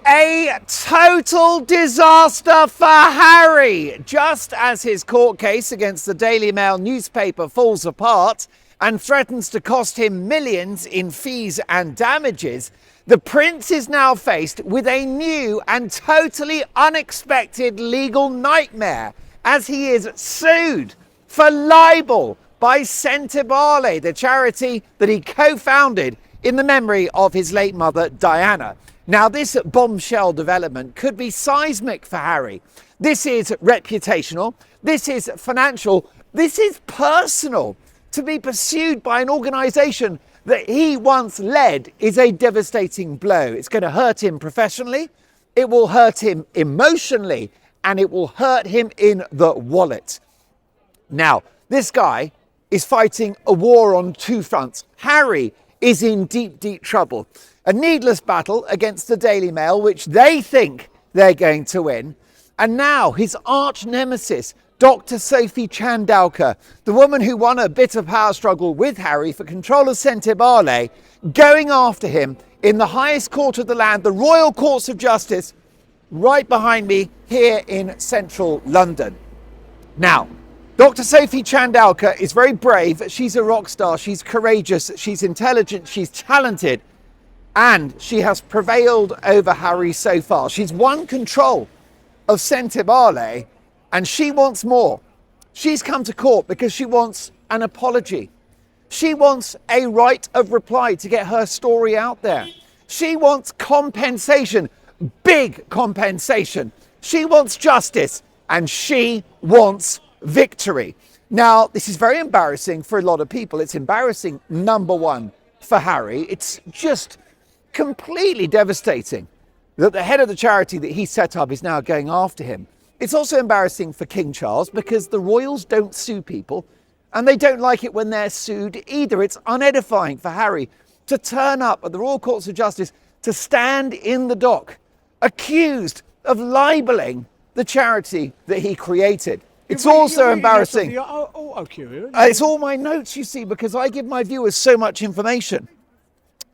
A total disaster for Harry. Just as his court case against the Daily Mail newspaper falls apart and threatens to cost him millions in fees and damages, the prince is now faced with a new and totally unexpected legal nightmare as he is sued for libel by Sentebale, the charity that he co-founded in the memory of his late mother, Diana. Now, this bombshell development could be seismic for Harry. This is reputational, this is financial, this is personal. To be pursued by an organisation that he once led is a devastating blow. It's going to hurt him professionally, it will hurt him emotionally, and it will hurt him in the wallet. Now, this guy is fighting a war on two fronts. Harry is in deep, deep trouble. A needless battle against the Daily Mail, which they think they're going to win. And now his arch nemesis, Dr. Sophie Chandauka, the woman who won a bitter power struggle with Harry for control of Sentebale, going after him in the highest court of the land, the Royal Courts of Justice, right behind me here in central London. Now, Dr. Sophie Chandauka is very brave. She's a rock star. She's courageous. She's intelligent. She's talented. And she has prevailed over Harry so far. She's won control of Sentebale, and she wants more. She's come to court because she wants an apology. She wants a right of reply to get her story out there. She wants compensation, big compensation. She wants justice, and she wants victory. Now, this is very embarrassing for a lot of people. It's embarrassing, number one, for Harry. It's just completely devastating that the head of the charity that he set up is now going after him. It's also embarrassing for King Charles because the royals don't sue people and they don't like it when they're sued either. It's unedifying for Harry to turn up at the Royal Courts of Justice to stand in the dock accused of libeling the charity that he created. It's also embarrassing. It's all my notes, you see, because I give my viewers so much information.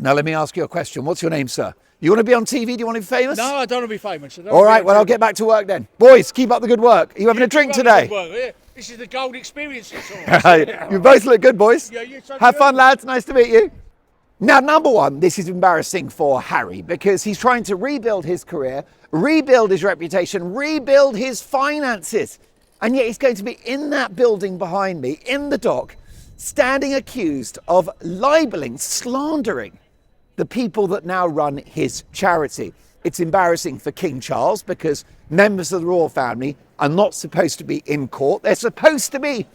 Now, let me ask you a question. What's your name, sir? You want to be on TV? Do you want to be famous? No, I don't want to be famous. All right, well, I'll get back to work then. Boys, keep up the good work. Are you having a drink today? This is the gold experience. You both look good, boys. Yeah, have fun, lads. Nice to meet you. Now, number one, this is embarrassing for Harry because he's trying to rebuild his career, rebuild his reputation, rebuild his finances. And yet he's going to be in that building behind me, in the dock, standing accused of libeling, slandering the people that now run his charity. It's embarrassing for King Charles because members of the royal family are not supposed to be in court. They're supposed to be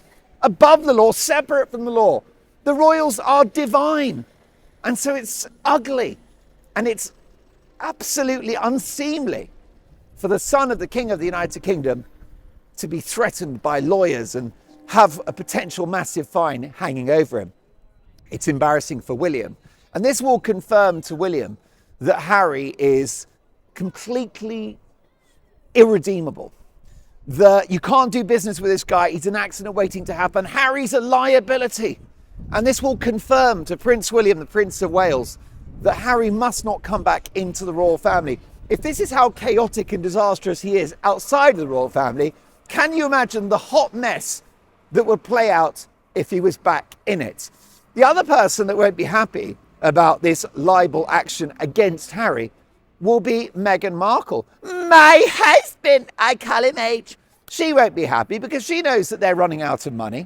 above the law, separate from the law. The royals are divine. And so it's ugly and it's absolutely unseemly for the son of the King of the United Kingdom to be threatened by lawyers and have a potential massive fine hanging over him. It's embarrassing for William. And this will confirm to William that Harry is completely irredeemable. That you can't do business with this guy. He's an accident waiting to happen. Harry's a liability. And this will confirm to Prince William, the Prince of Wales, that Harry must not come back into the royal family. If this is how chaotic and disastrous he is outside of the royal family, can you imagine the hot mess that would play out if he was back in it? The other person that won't be happy about this libel action against Harry will be Meghan Markle. My husband, I call him H. She won't be happy because she knows that they're running out of money.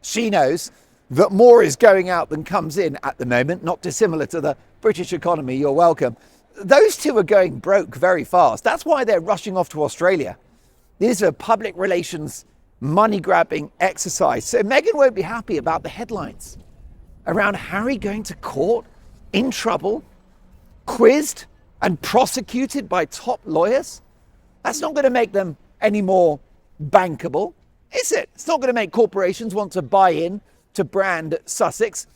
She knows that more is going out than comes in at the moment, not dissimilar to the British economy. You're welcome. Those two are going broke very fast. That's why they're rushing off to Australia. This is a public relations money-grabbing exercise. So Meghan won't be happy about the headlines around Harry going to court, in trouble, quizzed and prosecuted by top lawyers. That's not going to make them any more bankable, is it? It's not going to make corporations want to buy in to brand Sussex.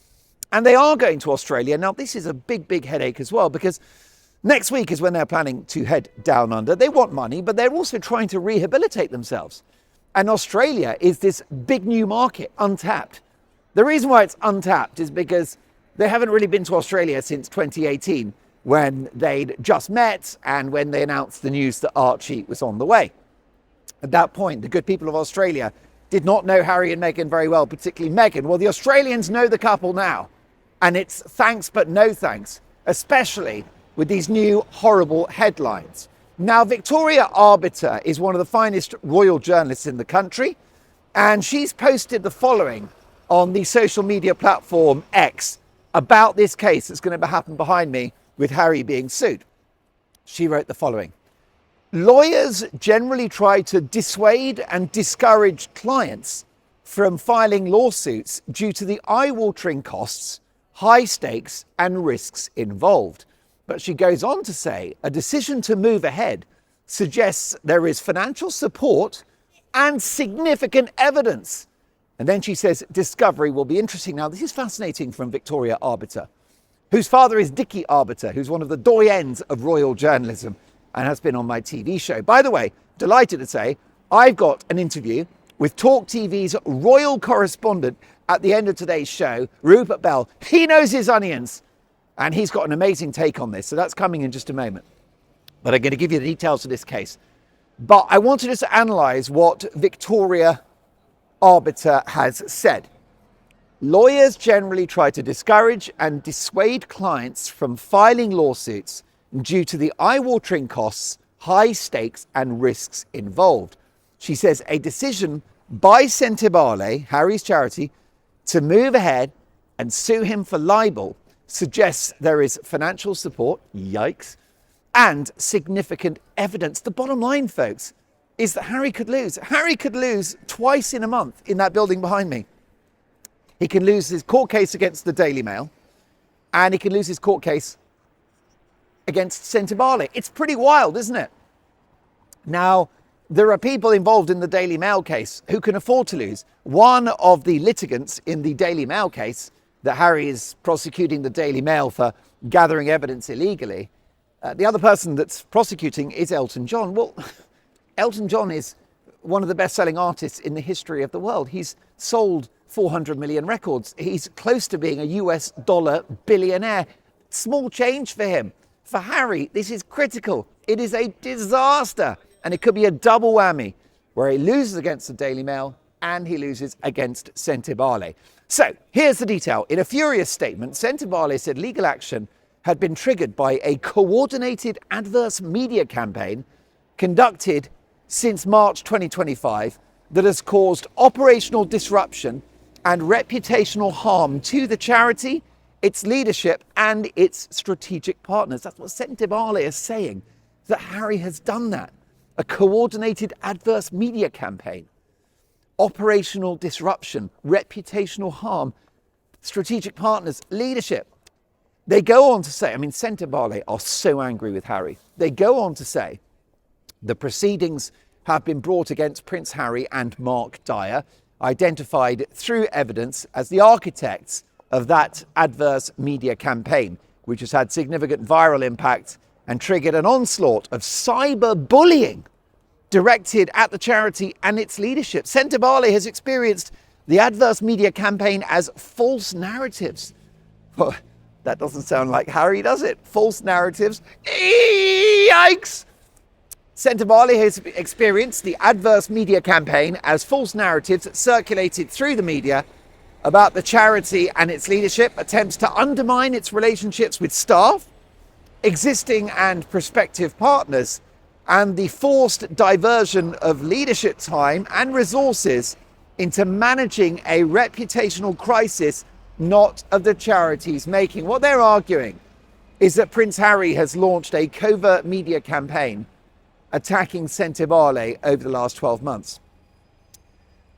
And they are going to Australia. Now, this is a big, big headache as well, because next week is when they're planning to head down under. They want money, but they're also trying to rehabilitate themselves. And Australia is this big new market, untapped. The reason why it's untapped is because they haven't really been to Australia since 2018. when they'd just met and when they announced the news that Archie was on the way. At that point, the good people of Australia did not know Harry and Meghan very well, particularly Meghan. Well, the Australians know the couple now, and it's thanks but no thanks, especially with these new horrible headlines. Now, Victoria Arbiter is one of the finest royal journalists in the country, and she's posted the following on the social media platform X about this case that's going to happen behind me with Harry being sued. She wrote the following: lawyers generally try to dissuade and discourage clients from filing lawsuits due to the eye-watering costs, high stakes and risks involved. But she goes on to say a decision to move ahead suggests there is financial support and significant evidence. And then she says discovery will be interesting. Now, this is fascinating from Victoria Arbiter, whose father is Dickie Arbiter, who's one of the doyens of royal journalism and has been on my TV show. By the way, delighted to say, I've got an interview with Talk TV's royal correspondent at the end of today's show, Rupert Bell. He knows his onions, and he's got an amazing take on this. So that's coming in just a moment. But I'm going to give you the details of this case. But I wanted us to analyse what Victoria Arbiter has said. Lawyers generally try to discourage and dissuade clients from filing lawsuits due to the eye-watering costs, high stakes and risks involved. She says a decision by Sentebale, Harry's charity, to move ahead and sue him for libel suggests there is financial support, yikes, and significant evidence. The bottom line, folks, is that Harry could lose. Harry could lose twice in a month in that building behind me. He can lose his court case against the Daily Mail, and he can lose his court case against Sentebale. It's pretty wild, isn't it? Now, there are people involved in the Daily Mail case who can afford to lose. One of the litigants in the Daily Mail case that Harry is prosecuting the Daily Mail for gathering evidence illegally, the other person that's prosecuting is Elton John. Well, Elton John is one of the best-selling artists in the history of the world. He's sold 400 million records. He's close to being a US dollar billionaire. Small change for him. For Harry, this is critical. It is a disaster. And it could be a double whammy where he loses against the Daily Mail and he loses against Sentebale. So here's the detail. In a furious statement, Sentebale said legal action had been triggered by a coordinated adverse media campaign conducted since March 2025 that has caused operational disruption and reputational harm to the charity, its leadership and its strategic partners. That's what Sentebale is saying, that Harry has done that. A coordinated adverse media campaign, operational disruption, reputational harm, strategic partners, leadership. They go on to say, Sentebale are so angry with Harry. They go on to say the proceedings have been brought against Prince Harry and Mark Dyer, identified through evidence as the architects of that adverse media campaign, which has had significant viral impact and triggered an onslaught of cyberbullying directed at the charity and its leadership. Sentebale has experienced the adverse media campaign as false narratives. Well, that doesn't sound like Harry, does it? False narratives. Yikes! Sentebale has experienced the adverse media campaign as false narratives circulated through the media about the charity and its leadership, attempts to undermine its relationships with staff, existing and prospective partners, and the forced diversion of leadership time and resources into managing a reputational crisis not of the charity's making. What they're arguing is that Prince Harry has launched a covert media campaign attacking Sentebale over the last 12 months.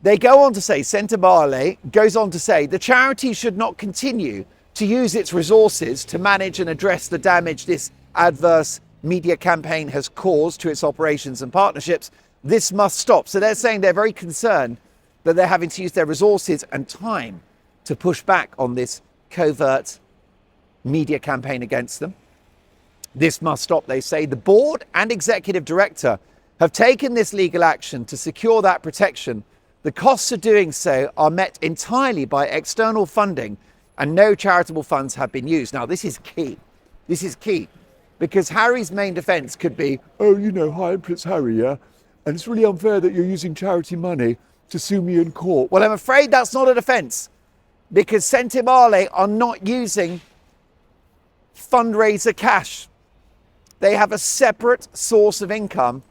They go on to say, Sentebale goes on to say, the charity should not continue to use its resources to manage and address the damage this adverse media campaign has caused to its operations and partnerships. This must stop. So they're saying they're very concerned that they're having to use their resources and time to push back on this covert media campaign against them. This must stop, they say. The board and executive director have taken this legal action to secure that protection. The costs of doing so are met entirely by external funding and no charitable funds have been used. Now, this is key. This is key, because Harry's main defence could be, oh, you know, hi, I'm Prince Harry, yeah? And it's really unfair that you're using charity money to sue me in court. Well, I'm afraid that's not a defence, because Sentebale are not using fundraiser cash. They have a separate source of income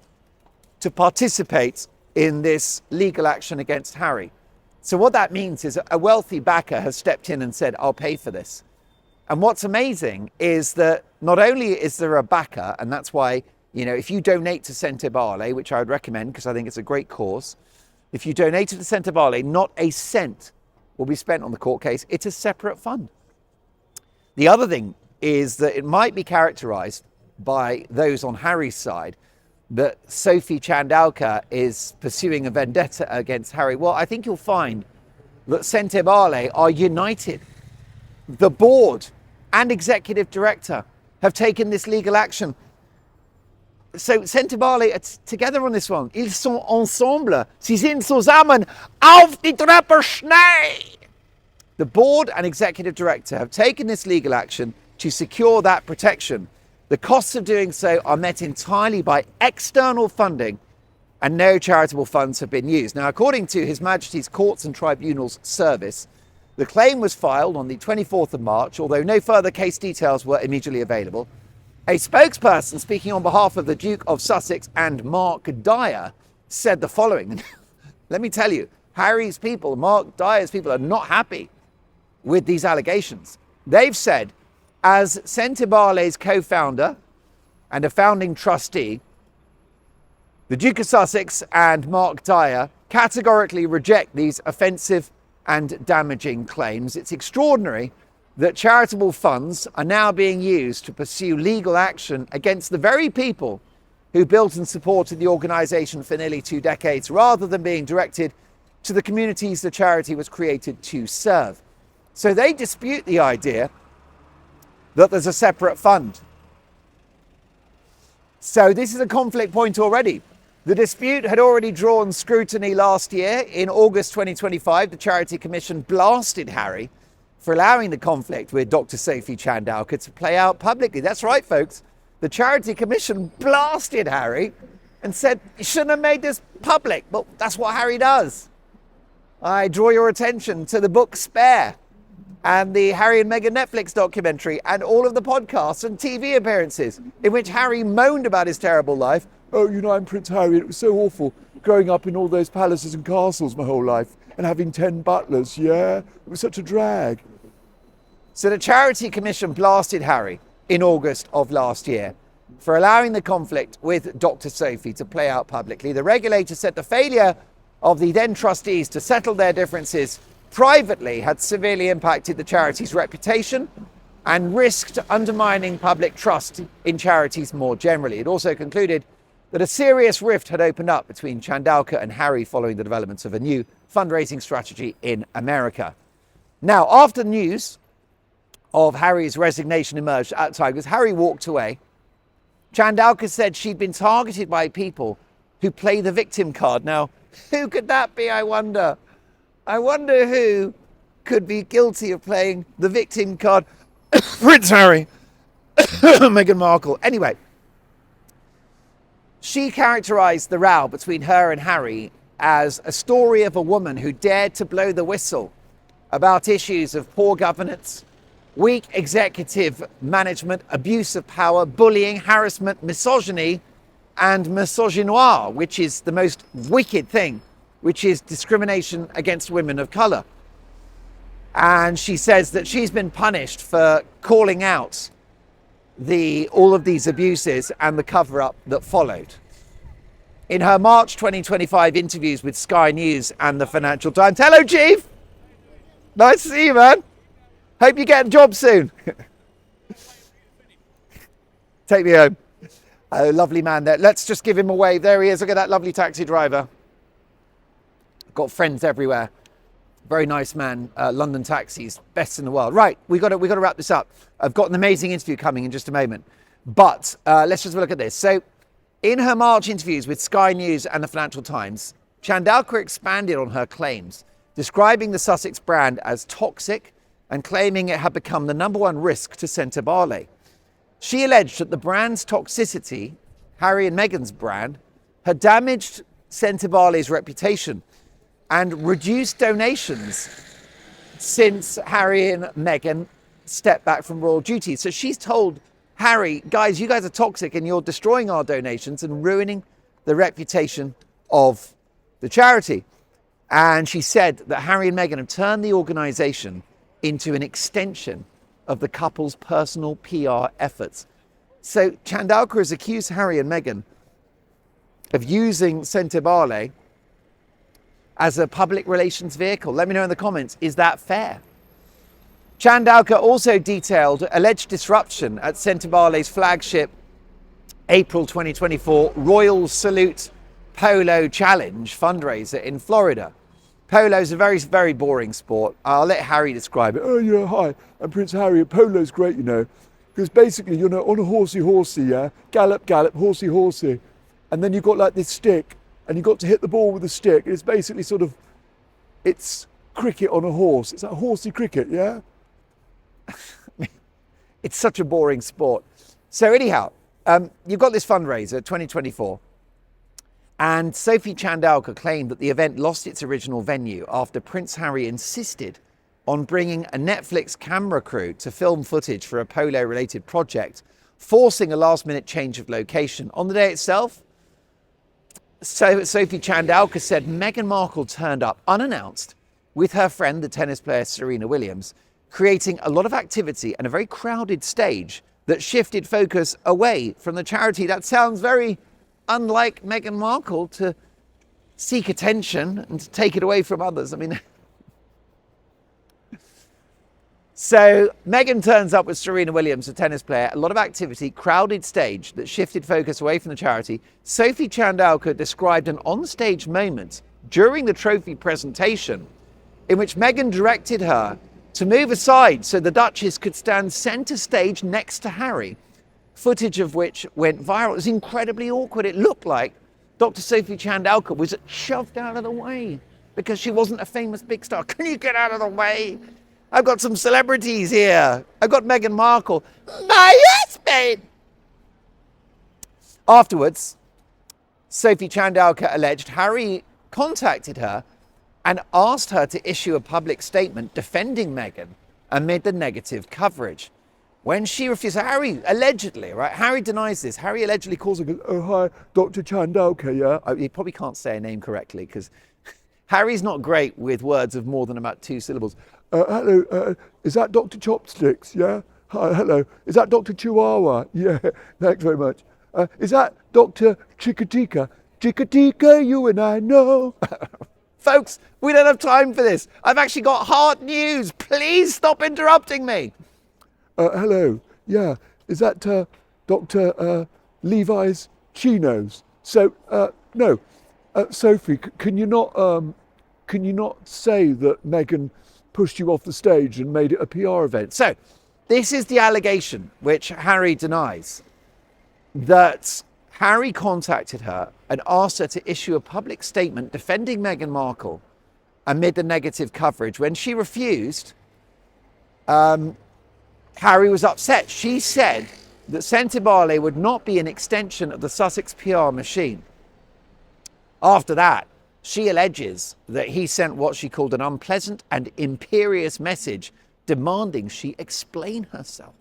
to participate in this legal action against Harry. So what that means is a wealthy backer has stepped in and said, I'll pay for this. And what's amazing is that not only is there a backer, and that's why, you know, if you donate to Sentebale, which I would recommend because I think it's a great cause, if you donate to Sentebale, not a cent will be spent on the court case. It's a separate fund. The other thing is that it might be characterised by those on Harry's side that Sophie Chandauka is pursuing a vendetta against Harry. Well, I think you'll find that Sentebale are united. The board and executive director have taken this legal action. So Sentebale are together on this one. Ils sont ensemble. Sie sind zusammen auf die Treppe schnell. The board and executive director have taken this legal action to secure that protection. The costs of doing so are met entirely by external funding, and no charitable funds have been used. Now, according to His Majesty's Courts and Tribunals Service, the claim was filed on the 24th of March, although no further case details were immediately available. A spokesperson speaking on behalf of the Duke of Sussex and Mark Dyer said the following. Let me tell you, Harry's people, Mark Dyer's people, are not happy with these allegations. They've said, as Sentebale's co-founder and a founding trustee, the Duke of Sussex and Mark Dyer categorically reject these offensive and damaging claims. It's extraordinary that charitable funds are now being used to pursue legal action against the very people who built and supported the organisation for nearly 2 decades, rather than being directed to the communities the charity was created to serve. So they dispute the idea that there's a separate fund. So this is a conflict point already. The dispute had already drawn scrutiny last year. In August 2025, the Charity Commission blasted Harry for allowing the conflict with Dr. Sophie Chandauka to play out publicly. That's right, folks. The Charity Commission blasted Harry and said, you shouldn't have made this public. But that's what Harry does. I draw your attention to the book Spare, and the Harry and Meghan Netflix documentary, and all of the podcasts and TV appearances in which Harry moaned about his terrible life. Oh, you know, I'm Prince Harry. It was so awful growing up in all those palaces and castles my whole life and having 10 butlers. Yeah, it was such a drag. So the Charity Commission blasted Harry in August of last year for allowing the conflict with Dr. Sophie to play out publicly. The regulator said the failure of the then trustees to settle their differences privately had severely impacted the charity's reputation and risked undermining public trust in charities more generally. It also concluded that a serious rift had opened up between Chandauka and Harry following the developments of a new fundraising strategy in America. Now, after news of Harry's resignation emerged at Tigers, Harry walked away. Chandauka said she'd been targeted by people who play the victim card. Now, who could that be, I wonder? I wonder who could be guilty of playing the victim card. Prince Harry, Meghan Markle. Anyway, she characterised the row between her and Harry as a story of a woman who dared to blow the whistle about issues of poor governance, weak executive management, abuse of power, bullying, harassment, misogyny, and misogynoir, which is the most wicked thing, which is discrimination against women of colour. And she says that she's been punished for calling out all of these abuses and the cover-up that followed. In her March 2025 interviews with Sky News and the Financial Times. Hello, Chief. Nice to see you, man. Hope you get a job soon. Take me home. Oh, lovely man there. Let's just give him a wave. There he is. Look at that lovely taxi driver. Got friends everywhere. Very nice man. London taxis, best in the world. Right, we got to wrap this up. I've got an amazing interview coming in just a moment. But let's just look at this. So, in her March interviews with Sky News and the Financial Times, Chandauka expanded on her claims, describing the Sussex brand as toxic and claiming it had become the #1 risk to Sentebale. She alleged that the brand's toxicity, Harry and Meghan's brand, had damaged Sentebale's reputation and reduced donations since Harry and Meghan stepped back from royal duty. So she's told Harry, guys, you guys are toxic and you're destroying our donations and ruining the reputation of the charity. And she said that Harry and Meghan have turned the organisation into an extension of the couple's personal PR efforts. So Chandauka has accused Harry and Meghan of using Sentebale as a public relations vehicle. Let me know in the comments, is that fair? Chandauka also detailed alleged disruption at Sentebale's flagship April 2024 Royal Salute Polo Challenge fundraiser in Florida. Polo's a very, very boring sport. I'll let Harry describe it. Oh, yeah, hi, I'm Prince Harry. Polo's great, you know, because basically, you know, on a horsey, yeah, gallop, gallop, horsey. And then you've got like this stick, and you've got to hit the ball with a stick. It's basically sort of, it's cricket on a horse. It's like horsey cricket, yeah? It's such a boring sport. So anyhow, you've got this fundraiser, 2024, and Sophie Chandauka claimed that the event lost its original venue after Prince Harry insisted on bringing a Netflix camera crew to film footage for a polo-related project, forcing a last-minute change of location. On the day itself, Sophie Chandauka said Meghan Markle turned up unannounced with her friend, the tennis player Serena Williams, creating a lot of activity and a very crowded stage that shifted focus away from the charity. That sounds very unlike Meghan Markle to seek attention and to take it away from others. I mean, so Meghan turns up with Serena Williams, a tennis player, a lot of activity, crowded stage that shifted focus away from the charity. Sophie Chandauka described an on-stage moment during the trophy presentation in which Meghan directed her to move aside so the Duchess could stand centre stage next to Harry, footage of which went viral. It was incredibly awkward. It looked like Dr. Sophie Chandauka was shoved out of the way because she wasn't a famous big star. Can you get out of the way? I've got some celebrities here. I've got Meghan Markle, my husband. Afterwards, Sophie Chandauka alleged Harry contacted her and asked her to issue a public statement defending Meghan amid the negative coverage. When she refused, Harry allegedly, right? Harry denies this. Harry allegedly calls her, Oh, hi, Dr. Chandauka, yeah? he probably can't say a name correctly because Harry's not great with words of more than about 2 syllables. Hello, is that Dr. Chopsticks, yeah? Hi, hello. Is that Dr. Chihuahua? Yeah, thanks very much. Is that Dr. Chikatika? Chikatika, you and I know. Folks, we don't have time for this. I've actually got hard news. Please stop interrupting me. Hello, yeah. Is that Dr. Levi's Chinos? So, no. Sophie, can you not say that Meghan pushed you off the stage and made it a PR event? So, this is the allegation which Harry denies, that Harry contacted her and asked her to issue a public statement defending Meghan Markle amid the negative coverage. When she refused, Harry was upset. She said that Sentebale would not be an extension of the Sussex PR machine. After that, she alleges that he sent what she called an unpleasant and imperious message demanding she explain herself.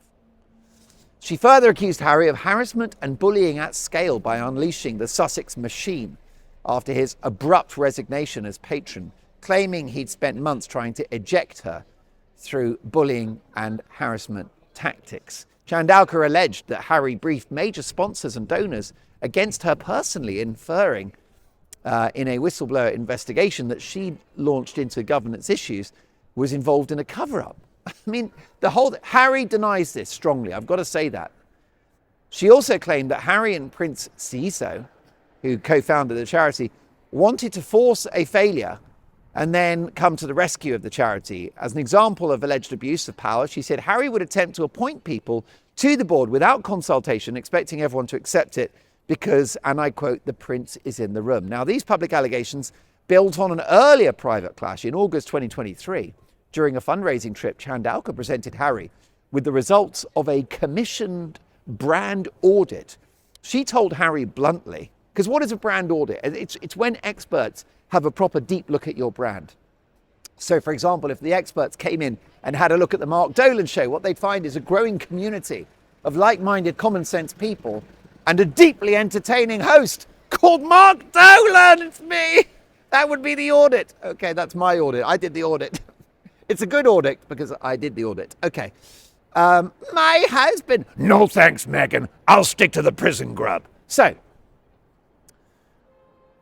She further accused Harry of harassment and bullying at scale by unleashing the Sussex machine after his abrupt resignation as patron, claiming he'd spent months trying to eject her through bullying and harassment tactics. Chandauka alleged that Harry briefed major sponsors and donors against her personally, inferring in a whistleblower investigation that she launched into governance issues was involved in a cover-up. I mean, Harry denies this strongly. I've got to say that. She also claimed that Harry and Prince Siso, who co-founded the charity, wanted to force a failure and then come to the rescue of the charity. As an example of alleged abuse of power, she said Harry would attempt to appoint people to the board without consultation, expecting everyone to accept it because, and I quote, the prince is in the room. Now, these public allegations built on an earlier private clash in August 2023. During a fundraising trip, Chandauka presented Harry with the results of a commissioned brand audit. She told Harry bluntly, because what is a brand audit? It's when experts have a proper deep look at your brand. So, for example, if the experts came in and had a look at the Mark Dolan show, what they'd find is a growing community of like-minded, common sense people and a deeply entertaining host called Mark Dolan. It's me. That would be the audit. Okay, that's my audit. I did the audit. It's a good audit because I did the audit. Okay. My husband. No thanks, Meghan. I'll stick to the prison grub. So,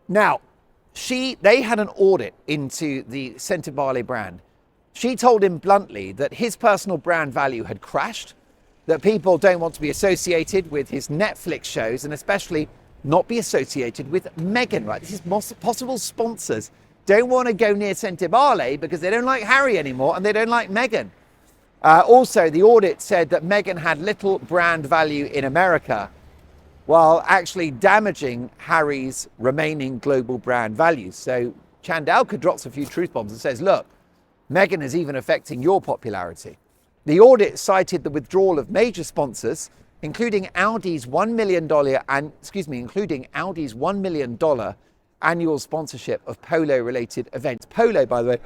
now, they had an audit into the Sentebale brand. She told him bluntly that his personal brand value had crashed, that people don't want to be associated with his Netflix shows, and especially not be associated with Meghan, right? His possible sponsors don't want to go near Sentebale because they don't like Harry anymore and they don't like Meghan. Also, the audit said that Meghan had little brand value in America, while actually damaging Harry's remaining global brand values. So Chandauka drops a few truth bombs and says, look, Meghan is even affecting your popularity. The audit cited the withdrawal of major sponsors, including Audi's $1 million annual sponsorship of polo-related events. Polo, by the way.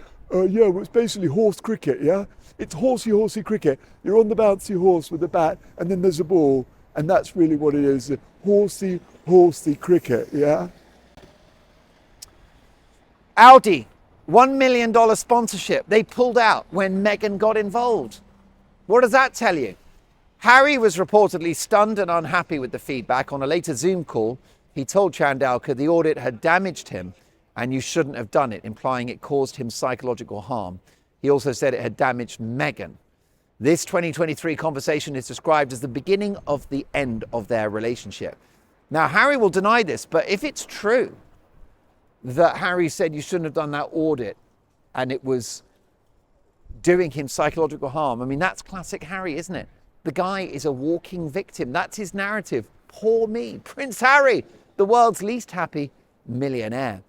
Yeah, well, it's basically horse cricket, yeah? It's horsey cricket. You're on the bouncy horse with the bat, and then there's a ball, and that's really what it is. Horsey cricket, yeah? Audi, $1 million sponsorship. They pulled out when Meghan got involved. What does that tell you? Harry was reportedly stunned and unhappy with the feedback. On a later Zoom call, he told Chandauka the audit had damaged him and you shouldn't have done it, implying it caused him psychological harm. He also said it had damaged Meghan. This 2023 conversation is described as the beginning of the end of their relationship. Now, Harry will deny this, but if it's true that Harry said you shouldn't have done that audit and it was doing him psychological harm, I mean, that's classic Harry, isn't it? The guy is a walking victim. That's his narrative. Poor me. Prince Harry, the world's least happy millionaire.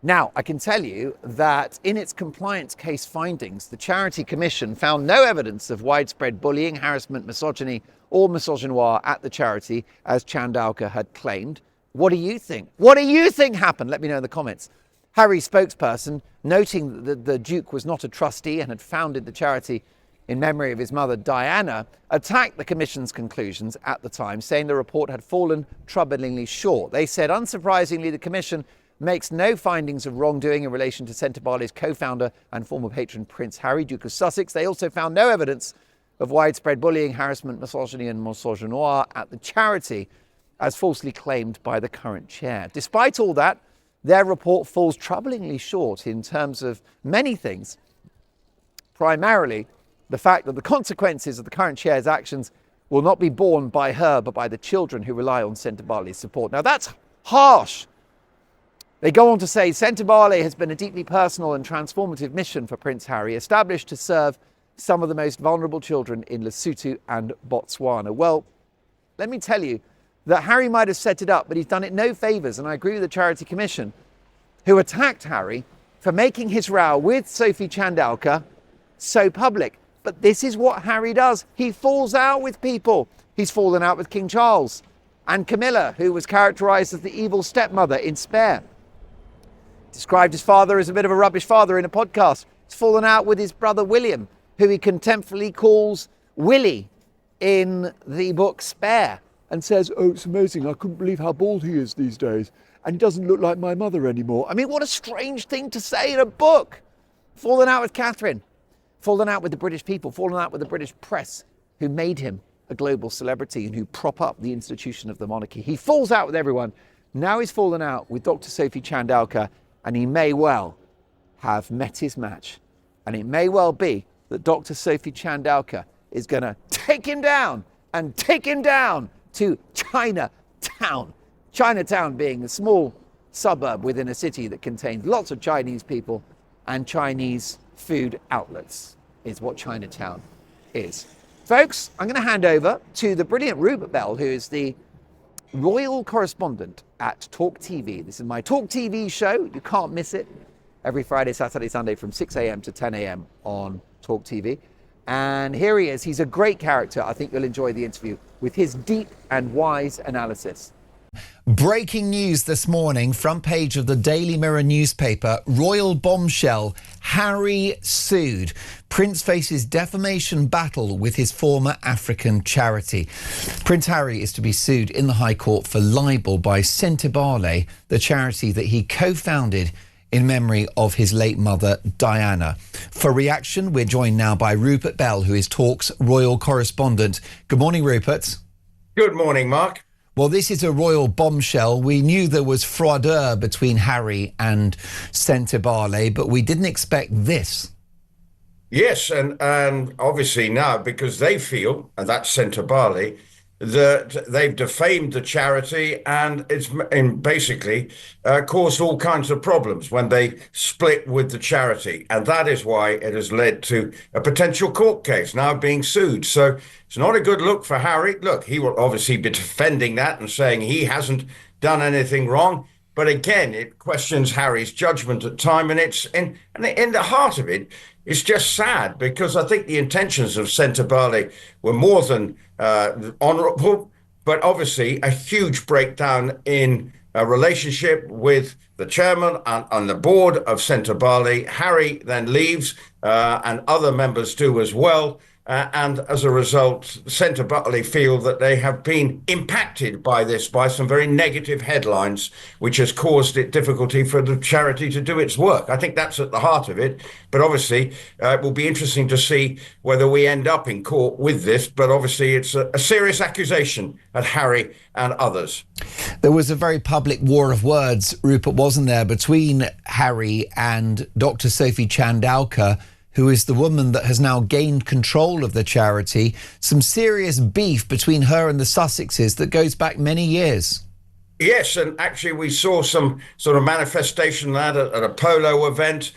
Now, I can tell you that in its compliance case findings, the Charity Commission found no evidence of widespread bullying, harassment, misogyny, or misogynoir at the charity, as Chandauka had claimed. What do you think? What do you think happened? Let me know in the comments. Harry's spokesperson, noting that the Duke was not a trustee and had founded the charity in memory of his mother Diana, attacked the Commission's conclusions at the time, saying the report had fallen troublingly short. They said, unsurprisingly, the Commission makes no findings of wrongdoing in relation to Sentebale's co-founder and former patron Prince Harry, Duke of Sussex. They also found no evidence of widespread bullying, harassment, misogyny and misogynoir at the charity, as falsely claimed by the current chair. Despite all that, their report falls troublingly short in terms of many things, primarily the fact that the consequences of the current chair's actions will not be borne by her, but by the children who rely on Sentebale's support. Now, that's harsh. They go on to say, Sentebale has been a deeply personal and transformative mission for Prince Harry, established to serve some of the most vulnerable children in Lesotho and Botswana. Well, let me tell you that Harry might have set it up, but he's done it no favours, and I agree with the Charity Commission, who attacked Harry for making his row with Sophie Chandauka so public. But this is what Harry does. He falls out with people. He's fallen out with King Charles and Camilla, who was characterised as the evil stepmother in Spare. Described his father as a bit of a rubbish father in a podcast. He's fallen out with his brother William, who he contemptfully calls Willie in the book Spare. And says, oh, it's amazing, I couldn't believe how bald he is these days. And he doesn't look like my mother anymore. I mean, what a strange thing to say in a book. Fallen out with Catherine. Fallen out with the British people. Fallen out with the British press, who made him a global celebrity and who prop up the institution of the monarchy. He falls out with everyone. Now he's fallen out with Dr. Sophie Chandauka, and he may well have met his match. And it may well be that Dr. Sophie Chandauka is going to take him down and take him down to Chinatown. Chinatown being a small suburb within a city that contains lots of Chinese people and Chinese food outlets is what Chinatown is. Folks, I'm going to hand over to the brilliant Rupert Bell, who is the royal correspondent at Talk TV. This is my Talk TV show. You can't miss it. Every Friday, Saturday, Sunday from 6 a.m. to 10 a.m. on Talk TV. And here he is. He's a great character. I think you'll enjoy the interview with his deep and wise analysis. Breaking news this morning, front page of the Daily Mirror newspaper, royal bombshell, Harry sued. Prince faces defamation battle with his former African charity. Prince Harry is to be sued in the High Court for libel by Sentebale, the charity that he co-founded in memory of his late mother, Diana. For reaction, we're joined now by Rupert Bell, who is Talk's royal correspondent. Good morning, Rupert. Good morning, Mark. Well, this is a royal bombshell. We knew there was froideur between Harry and Sentebale, but we didn't expect this. Yes, and obviously now, because they feel, and that's Sentebale, that they've defamed the charity and it's basically caused all kinds of problems when they split with the charity. And that is why it has led to a potential court case now being sued. So it's not a good look for Harry. Look, he will obviously be defending that and saying he hasn't done anything wrong. But again, it questions Harry's judgment at time, and it's in the heart of it, it's just sad because I think the intentions of Sentebale were more than honourable, but obviously a huge breakdown in a relationship with the chairman and the board of Sentebale. Harry then leaves, and other members do as well. And as a result, Sentebale feel that they have been impacted by this, by some very negative headlines, which has caused it difficulty for the charity to do its work. I think that's at the heart of it. But obviously, it will be interesting to see whether we end up in court with this. But obviously, it's a serious accusation at Harry and others. There was a very public war of words, Rupert, wasn't there, between Harry and Dr. Sophie Chandauka, who is the woman that has now gained control of the charity. Some serious beef between her and the Sussexes that goes back many years. Yes, and actually we saw some sort of manifestation of that at a polo event.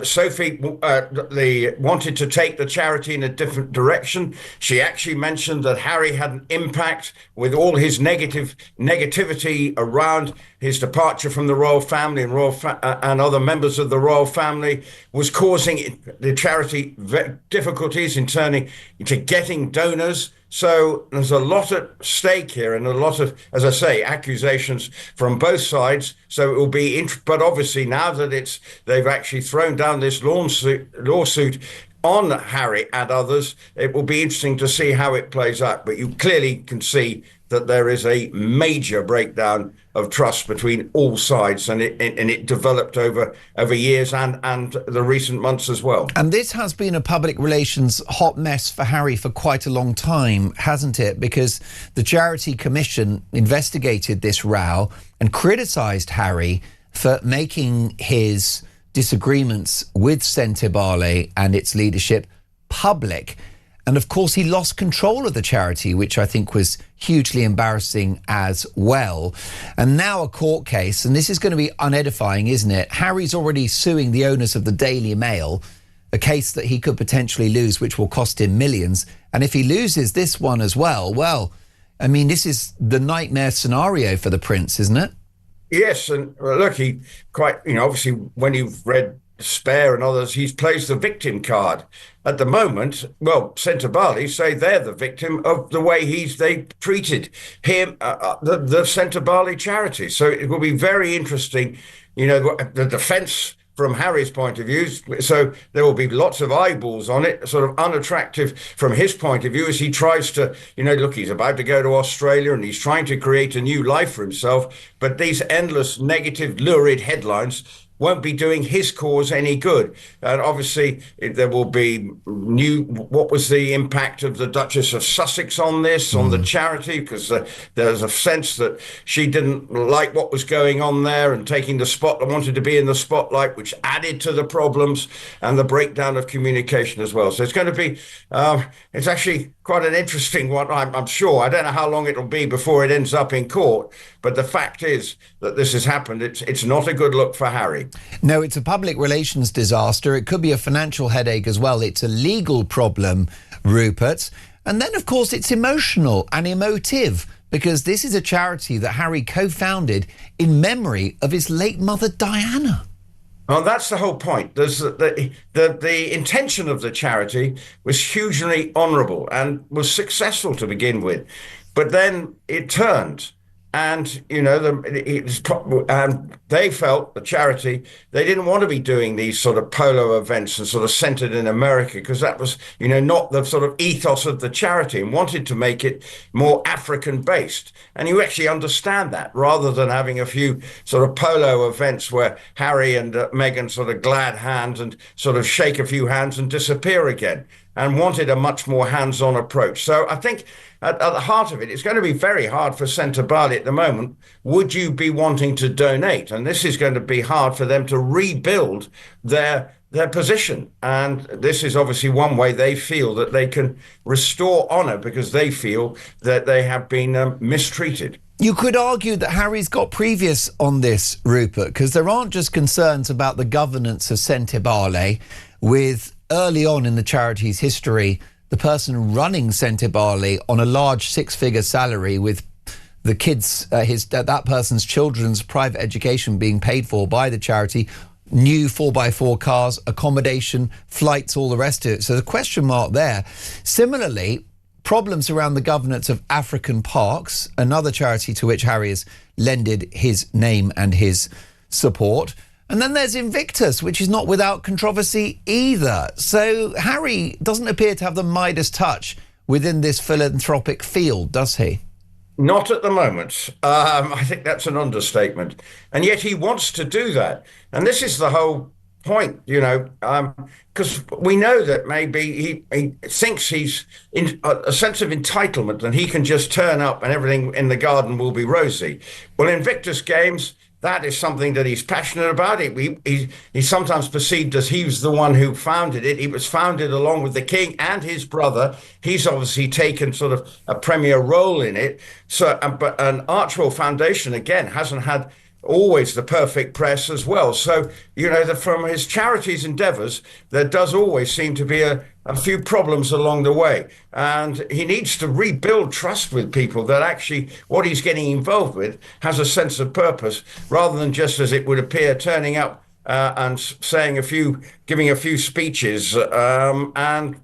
Sophie wanted to take the charity in a different direction. She actually mentioned that Harry had an impact with all his negativity around his departure from the royal family and other members of the royal family was causing the charity difficulties in turning into getting donors. So there's a lot at stake here and a lot of, as I say, accusations from both sides. So it will be, but obviously now that they've actually thrown down this lawsuit on Harry and others, it will be interesting to see how it plays out. But you clearly can see that there is a major breakdown of trust between all sides, and it developed over years and the recent months as well. And this has been a public relations hot mess for Harry for quite a long time, hasn't it? Because the Charity Commission investigated this row and criticised Harry for making his disagreements with Sentebale and its leadership public. And of course, he lost control of the charity, which I think was hugely embarrassing as well. And now a court case, and this is going to be unedifying, isn't it? Harry's already suing the owners of the Daily Mail, a case that he could potentially lose, which will cost him millions. And if he loses this one as well, I mean, this is the nightmare scenario for the prince, isn't it? Yes, and look, he quite, obviously when you've read Spare and others, he plays the victim card. At the moment, Sentebale say they're the victim of the way they treated him, the Sentebale charity. So it will be very interesting, the defence from Harry's point of view. So there will be lots of eyeballs on it, sort of unattractive from his point of view as he tries to, look, he's about to go to Australia and he's trying to create a new life for himself. But these endless negative, lurid headlines won't be doing his cause any good. And obviously there will be what was the impact of the Duchess of Sussex on this, on the charity, because there's a sense that she didn't like what was going on there and taking the spotlight, wanted to be in the spotlight, which added to the problems and the breakdown of communication as well. So it's going to be, it's actually quite an interesting one, I'm sure. I don't know how long it'll be before it ends up in court, but the fact is that this has happened. It's not a good look for Harry. No, it's a public relations disaster. It could be a financial headache as well. It's a legal problem, Rupert. And then, of course, it's emotional and emotive because this is a charity that Harry co-founded in memory of his late mother, Diana. Well, that's the whole point. There's the intention of the charity was hugely honourable and was successful to begin with, but then it turned, and they felt the charity they didn't want to be doing these sort of polo events and sort of centred in America because that was not the sort of ethos of the charity, and wanted to make it more African based. And you actually understand that rather than having a few sort of polo events where Harry and Meghan sort of glad hands and sort of shake a few hands and disappear again, and wanted a much more hands-on approach. So I think at the heart of it, it's going to be very hard for Sentebale at the moment. Would you be wanting to donate? And this is going to be hard for them to rebuild their position. And this is obviously one way they feel that they can restore honour, because they feel that they have been mistreated. You could argue that Harry's got previous on this, Rupert, because there aren't just concerns about the governance of Sentebale. With early on in the charity's history, the person running Sentebale on a large six-figure salary, with the kids, that person's children's private education being paid for by the charity, new 4x4 cars, accommodation, flights, all the rest of it. So the question mark there. Similarly, problems around the governance of African Parks, another charity to which Harry has lended his name and his support. And then there's Invictus, which is not without controversy either. So Harry doesn't appear to have the Midas touch within this philanthropic field, does he? Not at the moment. I think that's an understatement. And yet he wants to do that. And this is the whole point, because we know that maybe he thinks he's in a sense of entitlement and he can just turn up and everything in the garden will be rosy. Well, Invictus Games, that is something that he's passionate about. He's sometimes perceived as he was the one who founded it. It was founded along with the king and his brother. He's obviously taken sort of a premier role in it. So, but an Archwell Foundation, again, hasn't had always the perfect press as well. So, from his charity's endeavours, there does always seem to be a few problems along the way. And he needs to rebuild trust with people that actually what he's getting involved with has a sense of purpose, rather than just, as it would appear, turning up and giving a few speeches and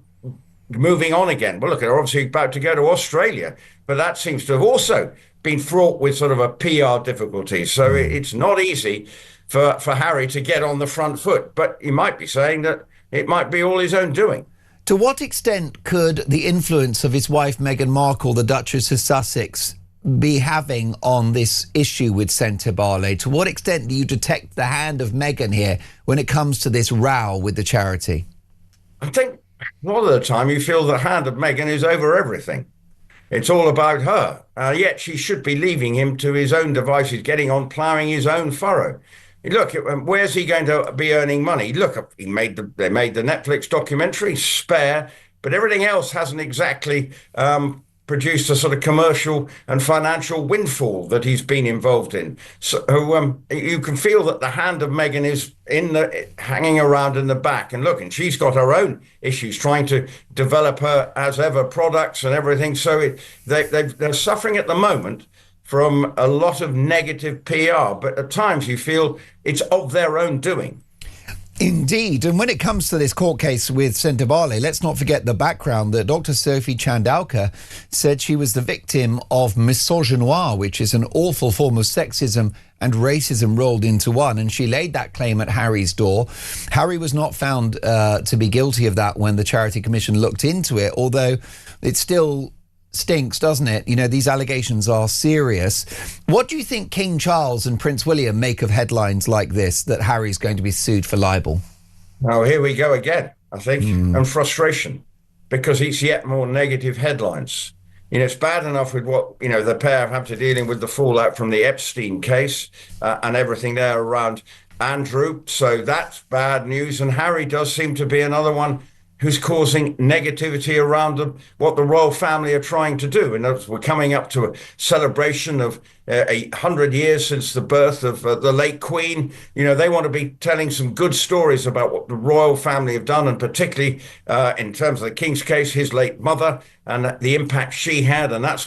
moving on again. Well, look, they're obviously about to go to Australia, but that seems to have also been fraught with sort of a PR difficulty. So it's not easy for Harry to get on the front foot, but he might be saying that it might be all his own doing. To what extent could the influence of his wife, Meghan Markle, the Duchess of Sussex, be having on this issue with Sentebale? To what extent do you detect the hand of Meghan here when it comes to this row with the charity? I think a lot of the time you feel the hand of Meghan is over everything. It's all about her. Yet she should be leaving him to his own devices, getting on, ploughing his own furrow. Look, where's he going to be earning money? Look, they made the Netflix documentary, Spare, but everything else hasn't exactly produced a sort of commercial and financial windfall that he's been involved in. So you can feel that the hand of Meghan is hanging around in the back. And look, and she's got her own issues, trying to develop her as ever products and everything. So they're suffering at the moment from a lot of negative PR, but at times you feel it's of their own doing. Indeed. And when it comes to this court case with Sentebale, let's not forget the background that Dr. Sophie Chandauka said she was the victim of misogynoir, which is an awful form of sexism and racism rolled into one. And she laid that claim at Harry's door. Harry was not found to be guilty of that when the Charity Commission looked into it, although it still stinks, doesn't it? These allegations are serious. What do you think King Charles and Prince William make of headlines like this, that Harry's going to be sued for libel? Now, here we go again, I think, and frustration, because it's yet more negative headlines. It's bad enough with what, the pair have to dealing with the fallout from the Epstein case and everything there around Andrew. So that's bad news. And Harry does seem to be another one who's causing negativity around what the royal family are trying to do. And we're coming up to a celebration of 100 years since the birth of the late Queen. They want to be telling some good stories about what the royal family have done, and particularly in terms of the King's case, his late mother, and the impact she had, and that's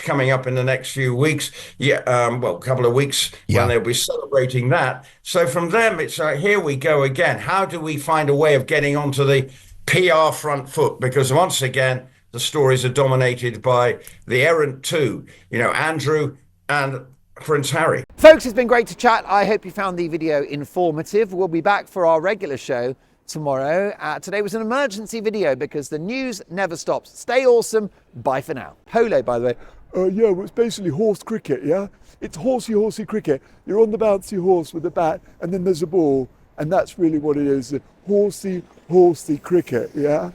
coming up in the next few weeks. Yeah, well, a couple of weeks when they'll be celebrating that. So from them, it's here we go again. How do we find a way of getting onto the PR front foot? Because once again, the stories are dominated by the errant two, Andrew and Prince Harry. Folks, it's been great to chat. I hope you found the video informative. We'll be back for our regular show tomorrow. Today was an emergency video because the news never stops. Stay awesome. Bye for now. Polo, by the way. Yeah, well, it's basically horse cricket, yeah? It's horsey cricket. You're on the bouncy horse with a bat, and then there's a ball, and that's really what it is. Horsey cricket, yeah?